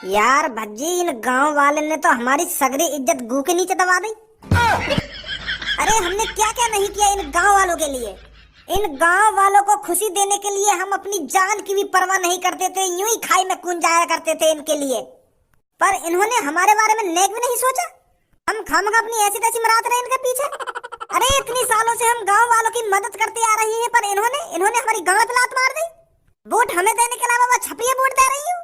यार भज्जी, इन गांव वाले ने तो हमारी सगरी इज्जत गू के नीचे दबा दी। अरे हमने क्या क्या नहीं किया इन गांव वालों के लिए। इन गांव वालों को खुशी देने के लिए हम अपनी जान की भी परवाह नहीं करते थे, यूं ही खाई में कूद जाया करते थे इनके लिए। पर इन्होंने हमारे बारे में नेक भी नहीं सोचा। हम खामखा अपनी ऐसी तैसी मराते रहे इनके पीछे। अरे इतनी सालों से हम गांव वालों की मदद करते आ रही हैं, पर इन्होंने हमारी गांव पे लात मार दी। वोट हमें देने के अलावा वो छपरिया वोट दे रही हूँ।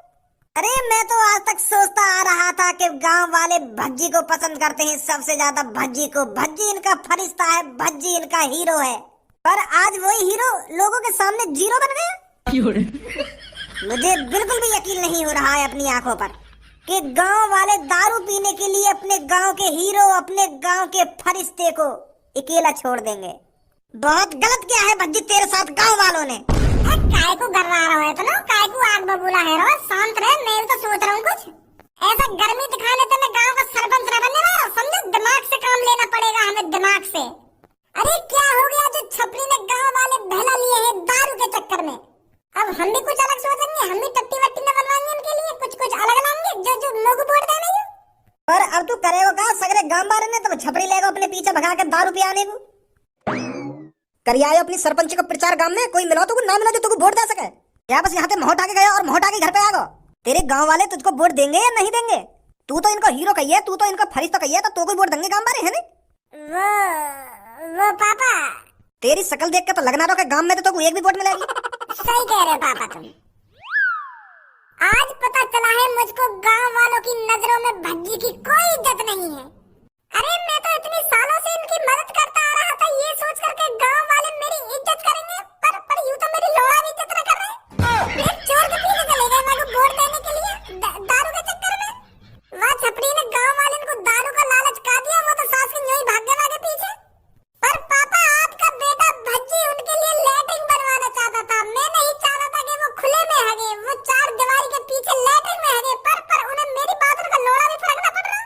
अरे मैं तो आज तक सोचता आ रहा था कि गांव वाले भज्जी को पसंद करते हैं सबसे ज्यादा, भज्जी को। भज्जी इनका फरिश्ता है, भज्जी इनका हीरो है। पर आज वही हीरो लोगों के सामने जीरो बन गया। मुझे बिल्कुल भी यकीन नहीं हो रहा है अपनी आंखों पर कि गांव वाले दारू पीने के लिए अपने गांव के हीरो, अपने गांव के फरिश्ते को अकेला छोड़ देंगे। बहुत गलत किया है भज्जी तेरे साथ गांव वालों ने। काय को गर्रा रहा है तो ना, काय को आग बबूला है रो, शांत रहे। मैं तो सोच रहा हूँ कुछ ऐसा गर्मी दिखाने तो मैं गांव का सरपंच न बनने वाला, समझो। दिमाग से काम लेना पड़ेगा हमें, दिमाग से। अरे क्या हो गया जो छपरी ने गांव वाले बहला लिए हैं दारू के चक्कर में। अब हम भी कुछ अलग सोचेंगे, हम भी टट्टी वट्टी न बनवाएंगे इनके लिए, कुछ कुछ अलग लाएंगे जो लोग वोट देने। पर अब तू करेगा क्या? सगरे गांव वाले ने तो छपरी लेगा अपने पीछे भगा के दारू पियाने को। कर आयो अपनी सरपंच का प्रचार गांव में, कोई मिला तो ना मिला जो तुझको वोट दे सके। क्या बस यहाँ पे मोहट आके गया और मोहट आके घर पे आ गो? तेरे गांव वाले तुझको वोट देंगे या नहीं देंगे? तू तो इनको हीरो कहिए, तू तो इनका फरिश्ता कहिए, तो कोई वोट देंगे गांव वाले, है नहीं? वो पापा, तेरी शक्ल देख के तो लगना रहा गांव में तो एक भी वोट मिलेगी। सही कह रहे पापा तुम। आज पता चला है मुझको गांव वालों की नजरों में भज्जी की कोई इज्जत नहीं है। अरे मैं तो इतनी सालों से इनकी मदद करता आ रहा था, ये सोच करके गांव वाले मेरी इज्जत करेंगे, पर यूं तो मेरी लोड़ा भी इज्जत न कर रहे। एक चोर के पीछे चले गए मेरे को वोट देने के लिए दारू के चक्कर में। वह छपरी ने गांव वाले को दारू का लालच का दिया, वो तो सास के यूं ही भाग गया आगे पीछे। पर पापा आपका बेटा भज्जी उनके लिए लैट्रिन बनवाना चाहता था। मैं नहीं चाहता था कि वो खुले में हगे, वो चार दीवारी के पीछे लैट्रिन में हगे। पर उन्हें मेरी बात का लोड़ा भी फर्क न पड़ रहा।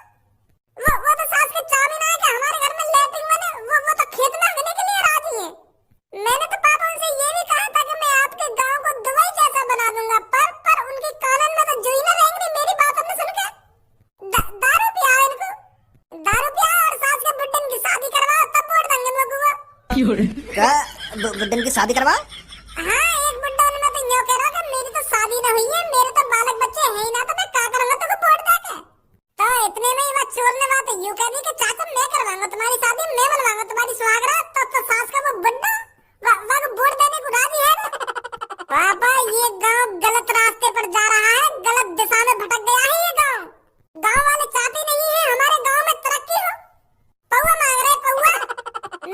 वो तो सास के चाव में कि हमारे घर में लैट्रिन बने, वो तो खेत में हगने के लिए राजी है। मैंने तो पापा उनसे ये भी कहा था कि मैं आपके गांव को दुबई जैसा बना दूंगा, पर उनके कानन में तो जुई न रहेंगे मेरी बात हमने सुन के। दारू पिया इनको, दारू पिया और सास के बुड्ढन की शादी करवाओ, तब वोट देंगे लोगों। क्या बुड्ढन की शादी करवा? हाँ, एक बुड्ढा ने मैं तो यूं कह रहा था मेरी तो शादी न हुई है, मेरे तो बालक बच्चे हैं ही ना, तो मैं क्या करूंगा तुमको वोट देके। तो इतने में ही वह चोर ने बात यूं कह दी कि चाचा मैं करवाऊंगा तुम्हारी शादी, मैं बनवाऊंगा तुम्हारी सुहागरात। तो सास का वो बुड्ढा वह वोट देने को राजी है ना। पापा ये गांव गलत रास्ते पर जा रहा है, गलत दिशा में भटक गया है ये गांव। गांव वाले चाहते नहीं है हमारे गांव में तरक्की हो। पौवा मांग रहे पौवा।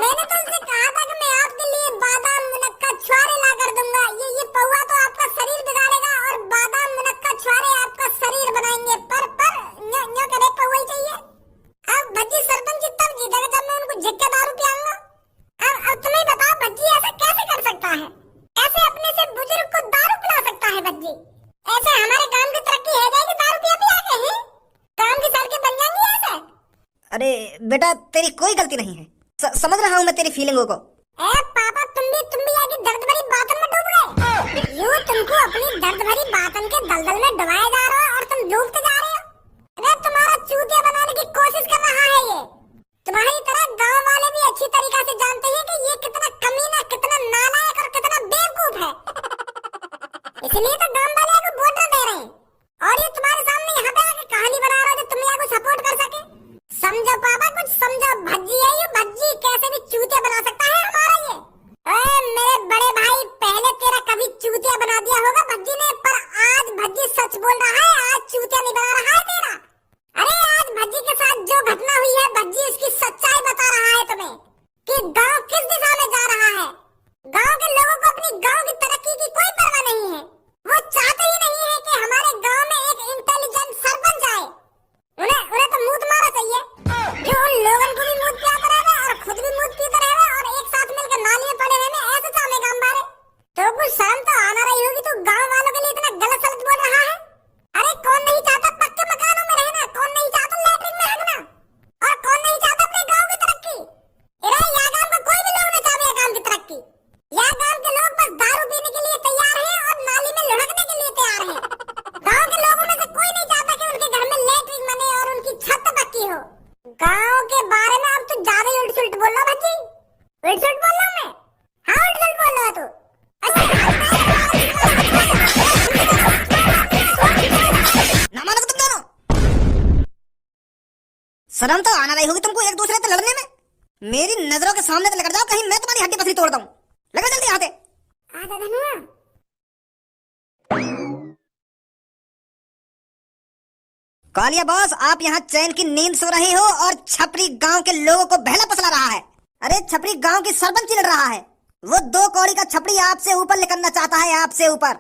मैंने तो उनसे कहा था कि मैं आपके लिए बादाम मुनक्का छुआरे ला कर दूंगा। ये पौवा तो आपका शरीर बिगाड़ेगा और बादाम मुनक्का छुआरे आपका शरीर बनाएंगे। पर न्यो करे पौवा ही चाहिए। अब भज्जी सरपंच तब जीतेगा जब मैं उनको झिक्के दारू पिलाऊंगा। अब तुम्हें बताओ भज्जी ऐसा कैसे कर सकता है? ऐसे अपने से बुजुर्ग को दारू पिला सकता है भज्जी? ऐसे हमारे गांव की तरक्की है जाएगी दारू पिया पिया के ही? गांव की सड़कें बन जाएंगी ऐसे? अरे बेटा तेरी कोई गलती नहीं है, समझ रहा हूँ मैं तेरी फीलिंगों को। पापा तुम भी आगे दर्द भरी बातों में डूब गए। यूं तुमको अपनी दर्द भरी बातों के दलदल में डुबाया जा रहा है और तुम डूबते जा रहे हो। अरे तुम्हारा चूतिया बनाने की कोशिश कर रहा है ये। तुम्हारी तरह गांव वाले भी अच्छी तरीके से जानते हैं कि ये कितना कमीना, कितना नालायक और कितना बेवकूफ है। इसलिए तो गांव वाले को वोट दे रहे हैं और ये तुम्हारे सामने यहाँ पे आके कहानी बना रहा है जो तुम्हें को सपोर्ट कर सके। समझो पापा, कुछ समझो। भज्जी है ये, भज्जी कैसे भी चूतिया बना सकता है हमारा ये। मेरे बड़े भाई, पहले तेरा कभी चूतिया बना दिया होगा भज्जी ने, पर आज भज्जी सच बोल रहा है, आज चूतिया नहीं शर्म तो आना रही होगी तुमको एक दूसरे से लड़ने में। मेरी नजरों के सामने से लग जाओ, कहीं मैं तुम्हारी हड्डी पसली तोड़ दूं। लगा जल्दी यहाँ से। आजा धनुआ। कालिया बॉस, आप यहाँ चैन की नींद सो रहे हो और छपरी गांव के लोगों को बहला फुसला रहा है। अरे छपरी गांव की सरपंच लड़ रहा है। वो 2 कौड़ी का छपरी आपसे ऊपर निकलना चाहता है, आपसे ऊपर,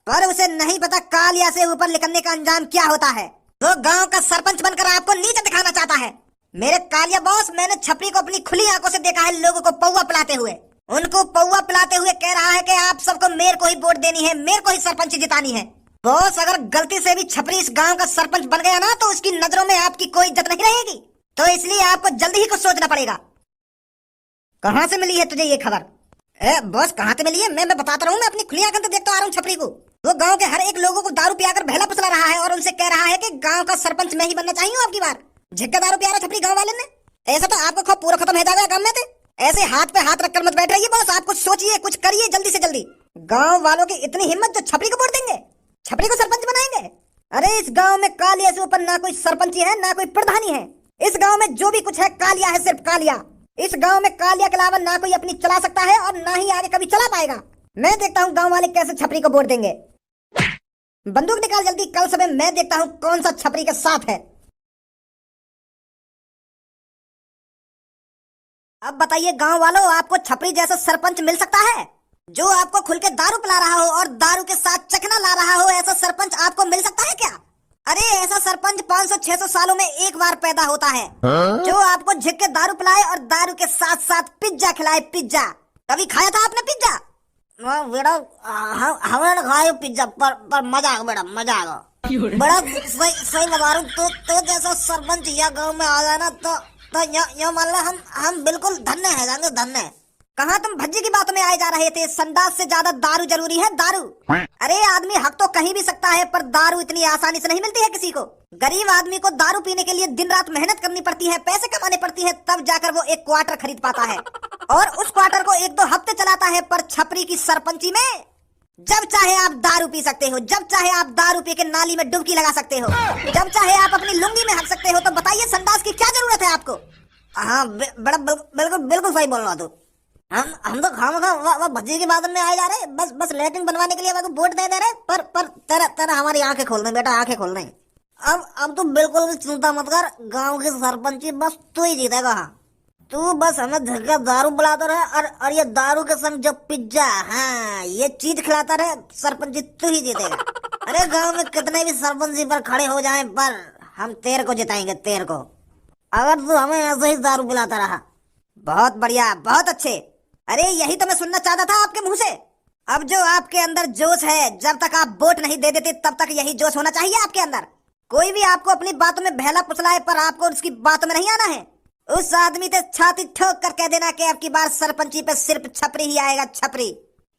पर उसे नहीं पता कालिया से ऊपर निकलने का अंजाम क्या होता है। वो गांव का सरपंच बनकर आपको नीचे दिखाना चाहता है। मेरे कालिया बॉस, मैंने छपरी को अपनी खुली आंखों से देखा है लोगों को पौवा पिलाते हुए। उनको पौवा पिलाते हुए कह रहा है कि आप सबको मेरे को ही वोट देनी है, मेरे को ही सरपंच जितानी है। बॉस, अगर गलती से भी छपरी इस गांव का सरपंच बन गया ना तो उसकी नजरों में आपकी कोई इज्जत नहीं रहेगी। तो इसलिए आपको जल्दी ही कुछ सोचना पड़ेगा। कहाँ से मिली है तुझे ये खबर? बॉस, कहाँ से मिली है? मैं बताता रहूँ, मैं अपनी खुली आंखों से देखता आ रहा हूँ छपरी को। वो गांव के हर एक लोगों को दारू पियाकर बहला फुसला रहा है और उनसे कह रहा है कि गांव का सरपंच मैं ही बनना चाहिए आपकी बार। झिक्का दारू पिया रहा छपरी गांव वाले ने। ऐसा तो आपको खौफ पूरा खत्म हो जाएगा काम में से। ऐसे हाथ पे हाथ रखकर मत बैठ रहिए बॉस, आप कुछ सोचिए, कुछ करिए जल्दी से जल्दी। गांव वालों की इतनी हिम्मत जो छपरी को वोट देंगे, छपरी को सरपंच बनाएंगे। अरे इस गांव में कालिया से ऊपर ना कोई सरपंची है ना कोई प्रधानी है। इस गांव में जो भी कुछ है कालिया है, सिर्फ कालिया। इस गांव में कालिया के अलावा ना कोई अपनी चला सकता है और ना ही आगे कभी चला पाएगा। मैं देखता हूँ गांव वाले कैसे छपरी को वोट देंगे। बंदूक निकाल जल्दी, कल सुबह मैं देखता हूँ कौन सा छपरी के साथ है। अब बताइए गांव वालों, आपको छपरी जैसा सरपंच मिल सकता है जो आपको खुल के दारू पिला रहा हो और दारू के साथ चखना ला रहा हो? ऐसा सरपंच आपको मिल सकता है क्या? अरे ऐसा सरपंच 500-600 सालों में एक बार पैदा होता है, जो आपको झिक के दारू पिलाए और दारू के साथ साथ पिज्जा खिलाए। पिज्जा कभी खाया था आपने पिज्जा? बेटा हमने खाया पिज्जा, पर मजा आ गया बेटा, मजा आ गया। बड़ा सही बता रहा हूँ। तो जैसा सरपंच यह गाँव में आ जाए ना तो यो मान लो हम बिल्कुल धन्य है, जाएंगे धन्य। कहाँ तुम भज्जी की बातों में आए जा रहे थे? संडास से ज्यादा दारू जरूरी है, दारू। अरे आदमी हक तो कहीं भी सकता है, पर दारू इतनी आसानी से नहीं मिलती है किसी को। गरीब आदमी को दारू पीने के लिए दिन रात मेहनत करनी पड़ती है, पैसे कमाने पड़ती है, तब जाकर वो एक क्वार्टर खरीद पाता है और उस क्वार्टर को 1-2 हफ्ते चलाता है। पर छपरी की सरपंची में जब चाहे आप दारू पी सकते हो, जब चाहे आप दारू पी के नाली में डुबकी लगा सकते हो, जब चाहे आप अपनी लुंगी में हक सकते हो। तो बताइए संडास की क्या जरूरत है आपको? हाँ बड़ा बिल्कुल सही बोल रहा तू। हम तो खामखा भज्जी की बात में आए जा रहे, बस लेटरिन बनवाने के लिए वोट दे रहे। पर तेरा हमारी आंखें खोल दे बेटा, आंखें खोल दे। अब तू बिल्कुल भी चिंता मत कर, गांव की सरपंची बस तू ही जीतेगा। तू बस हमें झटका दारू पिलाता रहे और ये दारू के संग जो पिज्जा, हाँ ये चीज खिलाता रहे, सरपंची तू ही जीतेगा। अरे गांव में कितने भी सरपंची पर खड़े हो जाएं, पर हम तेरे को जिताएंगे, तेरे को, अगर तू हमें ऐसे ही दारू पिलाता रहा। बहुत बढ़िया, बहुत अच्छे। अरे यही तो मैं सुनना चाहता था आपके मुंह से। अब जो आपके अंदर जोश है, जब तक आप वोट नहीं दे देते तब तक यही जोश होना चाहिए आपके अंदर। कोई भी आपको अपनी बातों में बहला फुसलाए, पर आपको उसकी बातों में नहीं आना है। उस आदमी से छाती ठोक कर कह देना कि अब की बार सरपंची पे सिर्फ छपरी ही आएगा, छपरी।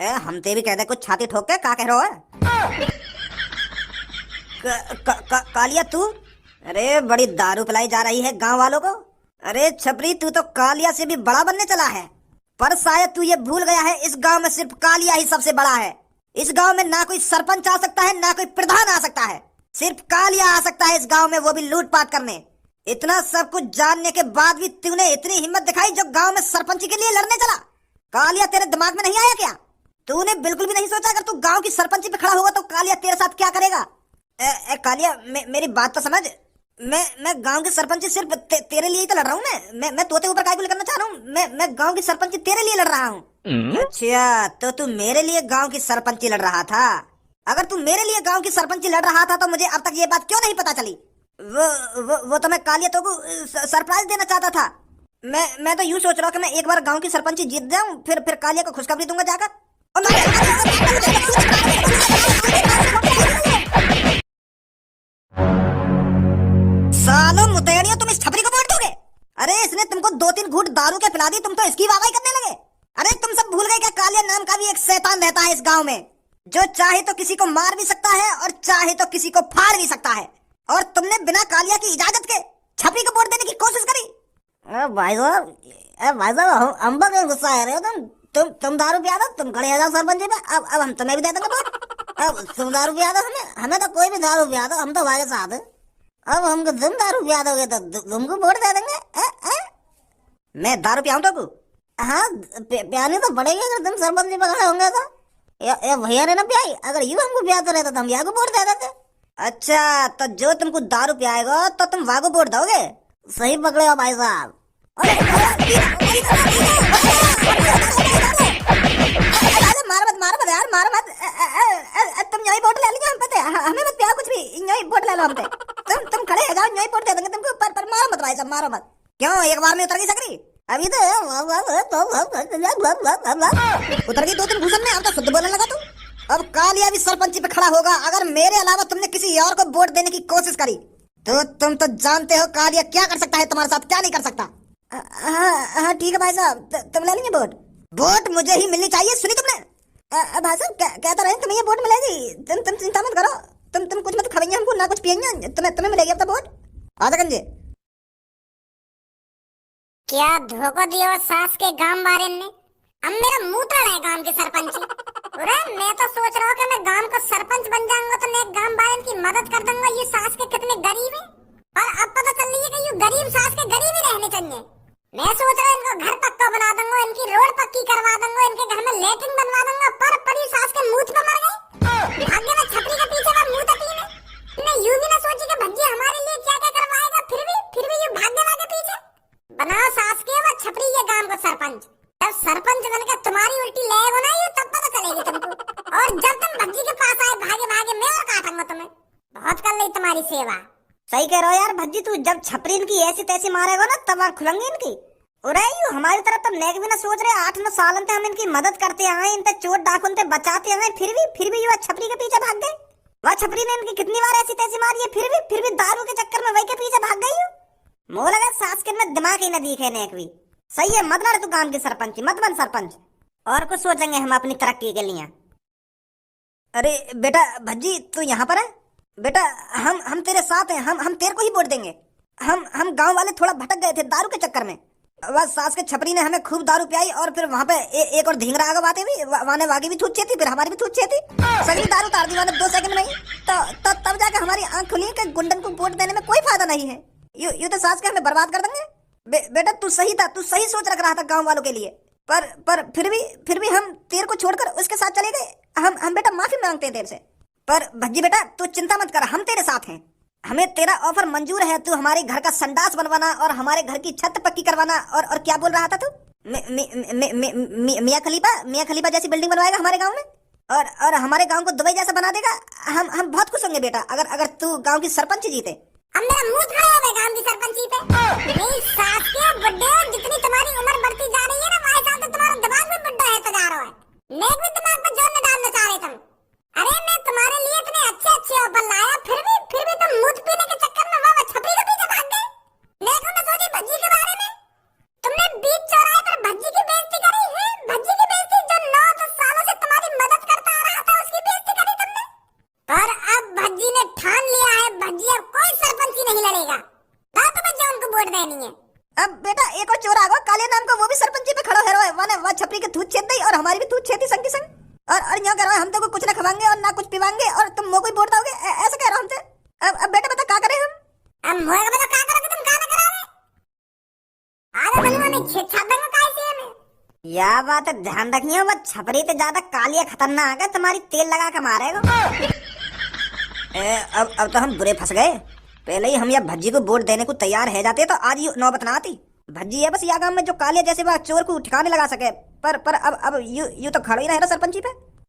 हम ते भी कहते कुछ छाती ठोक के, क्या कह रहे हो? कालिया तू, अरे बड़ी दारू पिलाई जा रही है गांव वालों को। अरे छपरी, तू तो कालिया से भी बड़ा बनने चला है, पर शायद तू ये भूल गया है इस गांव में सिर्फ कालिया ही सबसे बड़ा है। इस गांव में ना कोई सरपंच आ सकता है, ना कोई प्रधान आ सकता है, सिर्फ कालिया आ सकता है इस गांव में, वो भी लूटपाट करने। इतना सब कुछ जानने के बाद भी तूने इतनी हिम्मत दिखाई जो गांव में सरपंची के लिए लड़ने चला। कालिया तेरे दिमाग में नहीं आया क्या? तूने बिल्कुल भी नहीं सोचा अगर तू गांव की सरपंची पे खड़ा होगा तो कालिया तेरे साथ क्या करेगा? कालिया मेरी बात तो समझ। मैं गांव की सरपंची सिर्फ तेरे लिए ही तो लड़ रहा हूँ। मैं तोते ऊपर काय को करना चाह रहा हूँ। मैं गांव की सरपंची तेरे लिए लड़ रहा हूँ। अच्छा, तो तू मेरे लिए गांव की सरपंची लड़ रहा था? अगर तू मेरे लिए गांव की सरपंची लड़ रहा था तो मुझे अब तक ये बात क्यों नहीं पता चली? वो तो मैं कालिया तो को सरप्राइज देना चाहता था। मैं तो यूं सोच रहा हूँ कि मैं एक बार गांव की सरपंची जीत जाऊं, फिर कालिया को खुशखबरी दूंगा जाकर। सालों मुतेड़ियों, तुम इस छपरी को वोट दोगे? अरे इसने तुमको 2-3 घूंट दारू के पिला दी, तुम तो इसकी वाहवाही करने लगे। अरे तुम सब भूल गए क्या कालिया नाम का भी एक शैतान रहता है इस गांव में, जो चाहे तो किसी को मार भी सकता है और चाहे तो किसी को फाड़ भी सकता है। और तुमने बिना कालिया की इजाजत के छपरी को वोट देने की कोशिश करी। भाई साहब हम पर क्यों गुस्सा आ रहे हो? तुम दारू पिया दो, तुम खड़े हो जाओ सरपंच पे। अब हम तुम्हें भी दे देंगे वोट। अब तुम दारू पिया दो, हमें तो कोई भी दारू पिया दो, हम तो भाई साहब। अब हमको तुम दारू पिला दोगे तो तुमको वोट दे देंगे। मैं दारू पियाऊं तो हाँ पियानी तो पड़ेगी अगर तुम सरपंच जी पकड़े होंगे तो। ये भैया ने ना पियाई, अगर यू हमको पियाते रहता तो हम यहाँ को वोट दे देते। अच्छा तो जो तुमको दारू पियाएगा तो तुम वहाँ को वोट दोगे? सही पकड़े हो भाई साहब। मारो मत यार, मारो मत। तुम यही वोट ले लीजिए, हम पता है हमें मत पिया कुछ भी, यही वोट ले लो हमसे। तुम खड़े हो जाओ, यही वोट दे देंगे तुमको, पर मारो मत भाई साहब, मारो मत। क्यों एक बार में उतर गई सकरी? अभी तो उतर गई 2 दिन घुसन में, अब तो शुद्ध बोलने लगा तू। अब कालिया भी सरपंची पे खड़ा होगा अगर मेरे अलावा तुमने किसी और को वोट देने की कोशिश करी तो तुम तो जानते हो कालिया क्या कर सकता है तुम्हारे साथ, क्या नहीं कर सकता। हाँ ठीक है भाई साहब, तुम ले लेंगे वोट। वोट मुझे ही मिलनी चाहिए, सुनी तुमने? भाई साहब कहता रहे तुम्हें ये वोट मिलेगी, तुम चिंता मत करो। तुम कुछ मत खाएंगे हमको ना कुछ पियेंगे, तुम्हें मिलेगी अब तो वोट। आजा गंजे क्या धोखा दिया सास के गांव वाले ने। अब मेरा मुंह तोड़ा है गांव के सरपंच। अरे मैं तो सोच रहा हूँ कि मैं गांव का सरपंच बन जाऊंगा तो मैं गांव वाले की मदद कर दूंगा। ये सास के कितने गरीब हैं, और अब पता चल रही है कि ये गरीब सास के गरीब ही रहने चाहिए। मैं सोच रहा हूँ इनको घर पक्का बना दूंगा, इनकी रोड पक्की करवा दूंगा, इनके घर में लेटरिन बनवा दूंगा। पर ये सास के मुंह पे मर गई। भाग्य में छपरी के पीछे वो मुंह तकी ने यूं भी ना सोची कि भज्जी हमारे लिए क्या क्या करवाएगा, फिर भी ये भाग्य के पीछे। बनाओ सास के वो छपरी ये गांव का सरपंच। जब सरपंच बनकर तुम्हारी उल्टी लेगो ना ये तब पता चलेगी तुमको। और जब तुम भज्जी के पास आए भागे भागे मैं और काटूंगा तुम्हें। बहुत कर ली तुम्हारी सेवा। सही कह रहे हो यार भज्जी, तू जब छपरी इनकी ऐसी तैसी मारेगा ना तब आँख खुलेंगी इनकी। और यू हमारी तरफ तो नेक भी ना सोच रहे। 8-9 साल से हम इनकी मदद करते आए, इनसे चोट डाकुन से बचाते आए, फिर भी ये छपरी के पीछे भाग गए। वह छपरी ने इनकी कितनी बार ऐसी तैसी मारी है, फिर भी दारू के चक्कर में वही के पीछे भाग गई हूँ। मोह लगा सास के में दिमाग ही न दिखे नेक भी। सही है, मत लड़ तू गांव की सरपंच, मत बन सरपंच। और कुछ सोचेंगे हम अपनी तरक्की के लिए। अरे बेटा भज्जी तू यहाँ पर है? बेटा हम तेरे साथ हैं, हम तेरे को ही वोट देंगे। हम गांव वाले थोड़ा भटक गए थे दारू के चक्कर में। बस सास के छपरी ने हमें खूब दारू पियाई और फिर वहाँ पे एक और ढींगरा आगे बातें भी, वाने वागी भी थूक थी, फिर हमारी भी थूक थी। सगली दारू तार दी वाने 2 सेकंड में ही। तो तब जाकर हमारी आंख खुली कि गुंडन को वोट देने में कोई फायदा नहीं है। यू तो सास के हमें बर्बाद कर देंगे। बेटा तू सही था, तू सही सोच रख रहा था गाँव वालों के लिए। पर फिर भी हम तेरे को छोड़कर उसके साथ चले गए। हम बेटा माफी मांगते हैं तेरे से। पर भज्जी बेटा तू चिंता मत कर, हम तेरे साथ हैं। हमें तेरा ऑफर मंजूर है। तू हमारे घर का संडास बनवाना और हमारे घर की छत पक्की करवाना और क्या बोल रहा था तू? मियां खलीफा जैसी बिल्डिंग बनवाएगा हमारे गांव में और हमारे गांव को दुबई जैसा बना देगा। हम बहुत खुश होंगे बेटा अगर तू गांव की सरपंच जीते। अब मेरा मुंह खड़ा हो गया गांव की सरपंची पे। नहीं सास के बुड्ढे, जितनी तुम्हारी उम्र बढ़ती जा रही है ना वही साल तो तुम्हारा दिमाग भी बुड्ढा है तो जा रहा है। नेक भी दिमाग पे जोर न डालना चाह रहे तुम। अरे मैं तुम्हारे लिए इतने अच्छे ऑफर लाया, फिर भी तुम मूत पीने के चक्कर में वो छपरी के पीछे भाग गए। नेक ने सोची भज्जी के बारे में। तुमने बीच चौराहे पर भज्जी की बेइज्जती करी है। भज्जी की बेइज्जती जो 9-10 सालों से तुम्हारी मदद करता आ रहा था उसकी बेइज्जती करी तुमने। पर अब भज्जी ने ठान लिया है, भज्जी अब कोई सरपंची नहीं लड़ेगा। लाओ तो भज्जी उनको वोट देनी है। अब बेटा एक और चोर आ गया काले नाम का, वो भी सरपंची पे खड़ा है। वह छपरी के थूत छेद दी और हमारी भी थूत छेदी संग की संग। और यहाँ कह रहा है हम तो कुछ ना खवाएंगे और ना कुछ पिवाएंगे और तुम मोह को ही वोट दोगे, ऐसा कह रहा हमसे। अब बेटा बता क्या करें हम? अब मोह को बता क्या करोगे तुम, क्या ना कराओगे? आगे बलुआ में छेद छाप देंगे कैसे हमें। या बात है, ध्यान रखिए मत छपरी से ज्यादा कालिया खतरनाक है, तुम्हारी तेल लगा के मारेगा। अब तो हम बुरे फंस गए। पहले ही हम या भज्जी को वोट देने को तैयार है जाते तो आज ये नौबत ना आती। भज्जी है बस या गांव में जो कालिया जैसे वह चोर को ठिकाने लगा सके। पर अब यू तो खड़ा ही रहे सरपंची पे।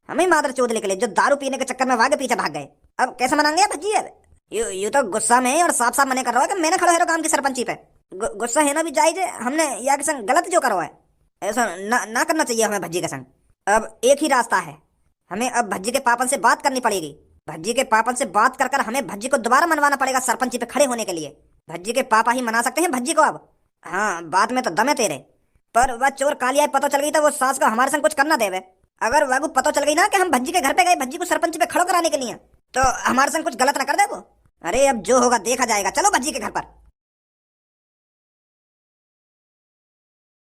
हमें मादर चोद निकले जो दारू पीने के चक्कर में वागे पीछे भाग गए। अब कैसे मनाएंगे भज्जी? अब यू तो गुस्सा में और साफ साफ मने कर रहा है कि मैंने खड़ा है गांव की सरपंची पे। गुस्सा है ना भी जायज है, हमने या के संग गलत जो करो है ऐसा ना करना चाहिए हमें भज्जी के संग। अब एक ही रास्ता है, हमें अब भज्जी के पापन से बात करनी पड़ेगी। भज्जी के पापन से बात कर हमें भज्जी को दोबारा मनवाना पड़ेगा सरपंची पे खड़े होने के लिए। भज्जी के पापा ही मना सकते हैं भज्जी को अब। हाँ बात में तो दम है तेरे, पर वह चोर कालिया पता चल गई तो वो सास को हमारे संग कुछ करना देवे। अगर वह को पता चल गई ना कि हम भज्जी के घर पे गए भज्जी को सरपंच पे खड़ो कराने के लिए तो हमारे संग कुछ गलत ना कर दे वो। अरे अब जो होगा देखा जाएगा, चलो भज्जी के घर पर।